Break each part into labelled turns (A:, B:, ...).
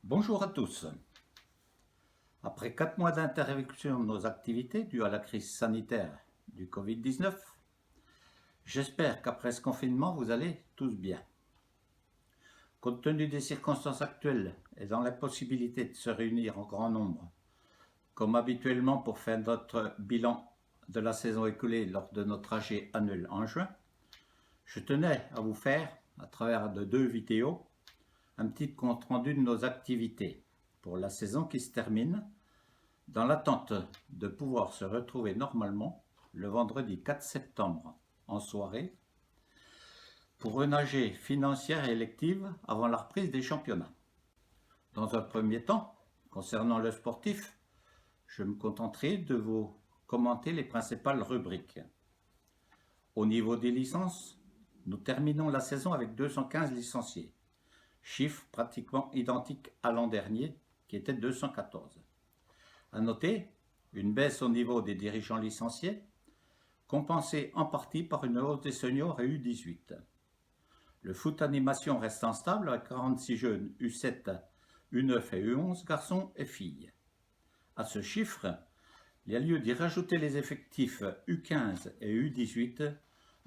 A: Bonjour à tous. Après 4 mois d'interruption de nos activités dues à la crise sanitaire du Covid-19, j'espère qu'après ce confinement, vous allez tous bien. Compte tenu des circonstances actuelles et dans la possibilité de se réunir en grand nombre, comme habituellement pour faire notre bilan de la saison écoulée lors de notre AG annuel en juin, je tenais à vous faire, à travers de 2 vidéos, un petit compte rendu de nos activités pour la saison qui se termine, dans l'attente de pouvoir se retrouver normalement le vendredi 4 septembre en soirée pour une AG financière et élective avant la reprise des championnats. Dans un premier temps, concernant le sportif, je me contenterai de vous commenter les principales rubriques. Au niveau des licences, nous terminons la saison avec 215 licenciés, chiffre pratiquement identique à l'an dernier qui était 214. À noter une baisse au niveau des dirigeants licenciés, compensée en partie par une hausse des seniors et U18. Le foot animation restant stable avec 46 jeunes U7, U9 et U11, garçons et filles. À ce chiffre, il y a lieu d'y rajouter les effectifs U15 et U18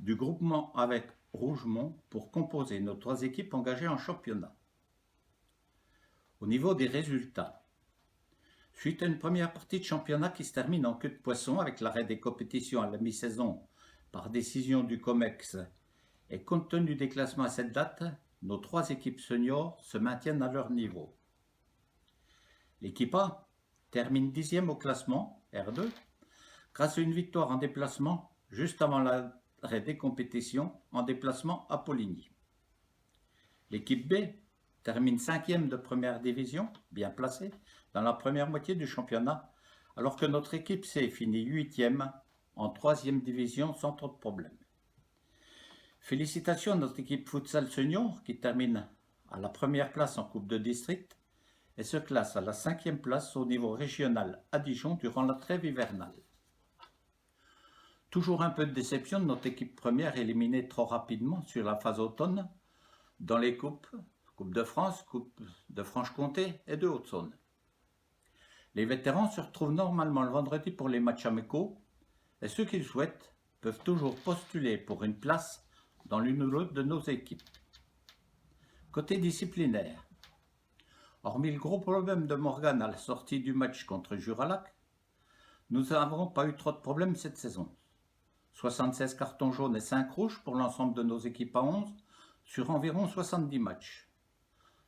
A: du groupement avec Rougemont pour composer nos 3 équipes engagées en championnat. Au niveau des résultats, suite à une première partie de championnat qui se termine en queue de poisson avec l'arrêt des compétitions à la mi-saison par décision du COMEX et compte tenu des classements à cette date, nos 3 équipes seniors se maintiennent à leur niveau. L'équipe A termine 10e au classement R2 grâce à une victoire en déplacement juste avant l'arrêt des compétitions en déplacement à Poligny. L'équipe B termine 5e de première division, bien placée, dans la première moitié du championnat, alors que notre équipe C finit 8e en 3e division sans trop de problèmes. Félicitations à notre équipe futsal senior qui termine à la première place en Coupe de District et se classe à la 5e place au niveau régional à Dijon durant la trêve hivernale. Toujours un peu de déception de notre équipe première éliminée trop rapidement sur la phase automne dans les coupes, Coupe de France, Coupe de Franche-Comté et de Haute-Saône. Les vétérans se retrouvent normalement le vendredi pour les matchs amicaux et ceux qui le souhaitent peuvent toujours postuler pour une place dans l'une ou l'autre de nos équipes. Côté disciplinaire, hormis le gros problème de Morgane à la sortie du match contre Juralac, nous n'avons pas eu trop de problèmes cette saison. 76 cartons jaunes et 5 rouges pour l'ensemble de nos équipes à 11 sur environ 70 matchs.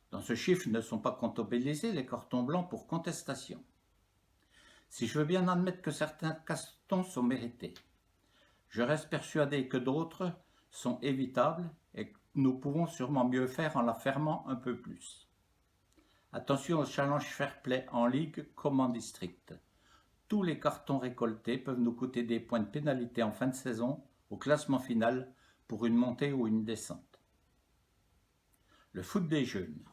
A: Dans ce chiffre ne sont pas comptabilisés les cartons blancs pour contestation. Si je veux bien admettre que certains cartons sont mérités, je reste persuadé que d'autres sont évitables et que nous pouvons sûrement mieux faire en la fermant un peu plus. Attention au challenge fair play en ligue comme en district. Tous les cartons récoltés peuvent nous coûter des points de pénalité en fin de saison au classement final pour une montée ou une descente. Le foot des jeunes.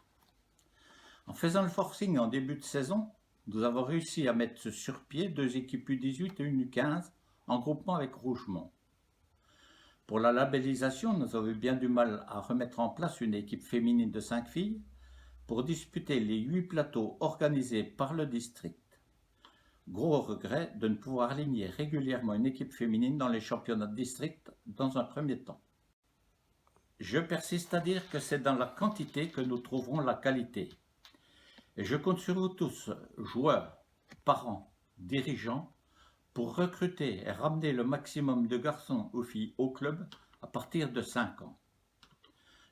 A: En faisant le forcing en début de saison, nous avons réussi à mettre sur pied 2 équipes U18 et une U15 en groupement avec Rougemont. Pour la labellisation, nous avons eu bien du mal à remettre en place une équipe féminine de 5 filles pour disputer les 8 plateaux organisés par le district. Gros regret de ne pouvoir aligner régulièrement une équipe féminine dans les championnats de district dans un premier temps. Je persiste à dire que c'est dans la quantité que nous trouverons la qualité. Et je compte sur vous tous, joueurs, parents, dirigeants, pour recruter et ramener le maximum de garçons ou filles au club à partir de 5 ans.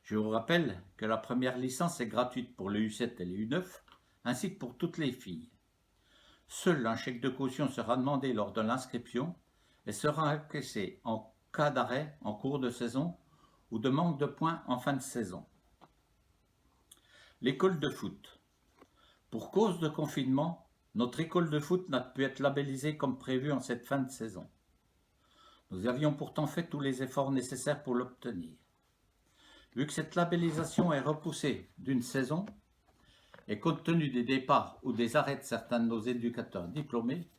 A: Je vous rappelle que la première licence est gratuite pour les U7 et les U9, ainsi que pour toutes les filles. Seul un chèque de caution sera demandé lors de l'inscription et sera encaissé en cas d'arrêt en cours de saison ou de manque de points en fin de saison. L'école de foot. Pour cause de confinement, notre école de foot n'a pu être labellisée comme prévu en cette fin de saison. Nous avions pourtant fait tous les efforts nécessaires pour l'obtenir. Vu que cette labellisation est repoussée d'une saison, et compte tenu des départs ou des arrêts de certains de nos éducateurs diplômés,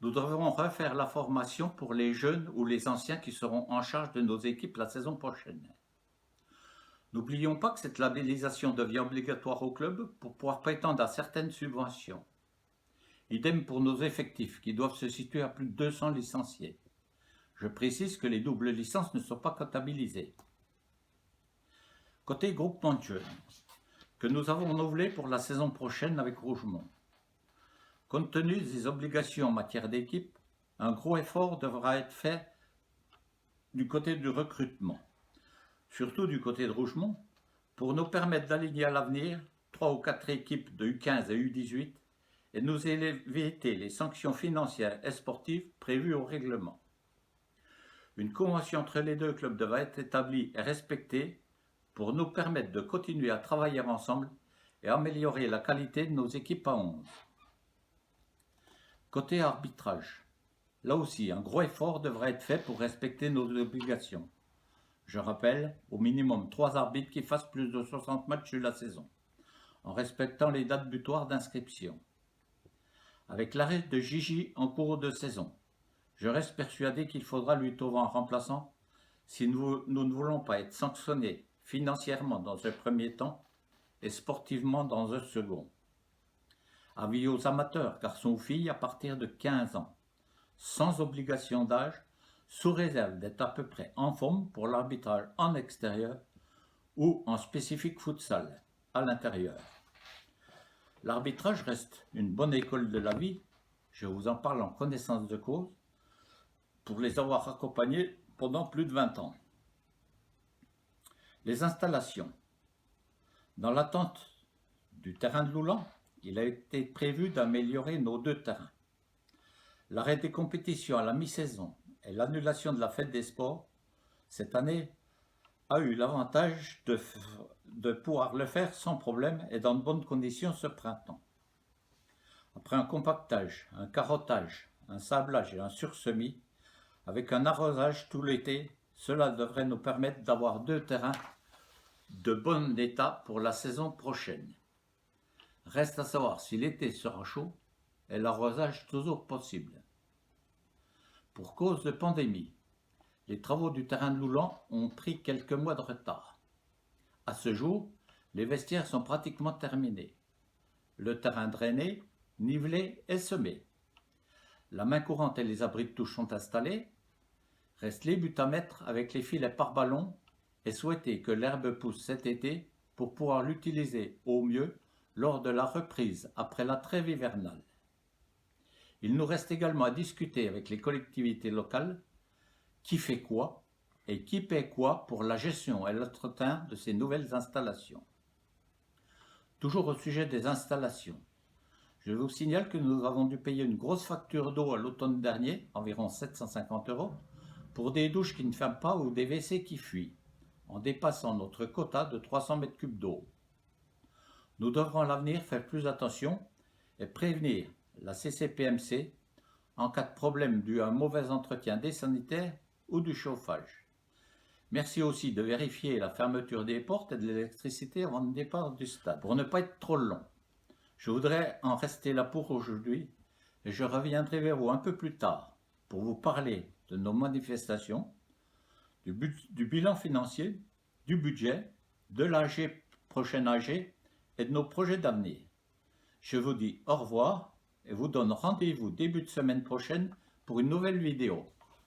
A: nous devrons refaire la formation pour les jeunes ou les anciens qui seront en charge de nos équipes la saison prochaine. N'oublions pas que cette labellisation devient obligatoire au club pour pouvoir prétendre à certaines subventions. Idem pour nos effectifs qui doivent se situer à plus de 200 licenciés. Je précise que les doubles licences ne sont pas comptabilisées. Côté groupement de jeunes, que nous avons renouvelé pour la saison prochaine avec Rougemont. Compte tenu des obligations en matière d'équipe, un gros effort devra être fait du côté du recrutement, surtout du côté de Rougemont, pour nous permettre d'aligner à l'avenir 3 ou 4 équipes de U15 et U18 et nous éviter les sanctions financières et sportives prévues au règlement. Une convention entre les deux clubs devra être établie et respectée pour nous permettre de continuer à travailler ensemble et améliorer la qualité de nos équipes à 11. Côté arbitrage, là aussi, un gros effort devra être fait pour respecter nos obligations. Je rappelle, au minimum 3 arbitres qui fassent plus de 60 matchs sur la saison, en respectant les dates butoirs d'inscription. Avec l'arrêt de Gigi en cours de saison, je reste persuadé qu'il faudra lui trouver un remplaçant si nous ne voulons pas être sanctionnés financièrement dans un premier temps et sportivement dans un second. Avis aux amateurs, garçons ou filles à partir de 15 ans, sans obligation d'âge, sous réserve d'être à peu près en forme pour l'arbitrage en extérieur ou en spécifique futsal à l'intérieur. L'arbitrage reste une bonne école de la vie, je vous en parle en connaissance de cause, pour les avoir accompagnés pendant plus de 20 ans. Les installations. Dans l'attente du terrain de Loulan, il a été prévu d'améliorer nos 2 terrains. L'arrêt des compétitions à la mi-saison et l'annulation de la fête des sports, cette année, a eu l'avantage de pouvoir le faire sans problème et dans de bonnes conditions ce printemps. Après un compactage, un carottage, un sablage et un sursemis, avec un arrosage tout l'été, cela devrait nous permettre d'avoir 2 terrains de bon état pour la saison prochaine. Reste à savoir si l'été sera chaud et l'arrosage toujours possible. Pour cause de pandémie, les travaux du terrain de Loulan ont pris quelques mois de retard. À ce jour, les vestiaires sont pratiquement terminés. Le terrain drainé, nivelé et semé. La main courante et les abris de touche sont installés. Restent les buts à mettre avec les filets par ballon et souhaiter que l'herbe pousse cet été pour pouvoir l'utiliser au mieux lors de la reprise après la trêve hivernale. Il nous reste également à discuter avec les collectivités locales qui fait quoi et qui paie quoi pour la gestion et l'entretien de ces nouvelles installations. Toujours au sujet des installations, je vous signale que nous avons dû payer une grosse facture d'eau à l'automne dernier, environ 750 €, pour des douches qui ne ferment pas ou des WC qui fuient, en dépassant notre quota de 300 m3 d'eau. Nous devrons à l'avenir faire plus attention et prévenir la CCPMC en cas de problème dû à un mauvais entretien des sanitaires ou du chauffage. Merci aussi de vérifier la fermeture des portes et de l'électricité avant le départ du stade, pour ne pas être trop long. Je voudrais en rester là pour aujourd'hui et je reviendrai vers vous un peu plus tard pour vous parler de nos manifestations, du bilan financier, du budget, de l'AG, prochaine AG et de nos projets d'avenir. Je vous dis au revoir et vous donne rendez-vous début de semaine prochaine pour une nouvelle vidéo.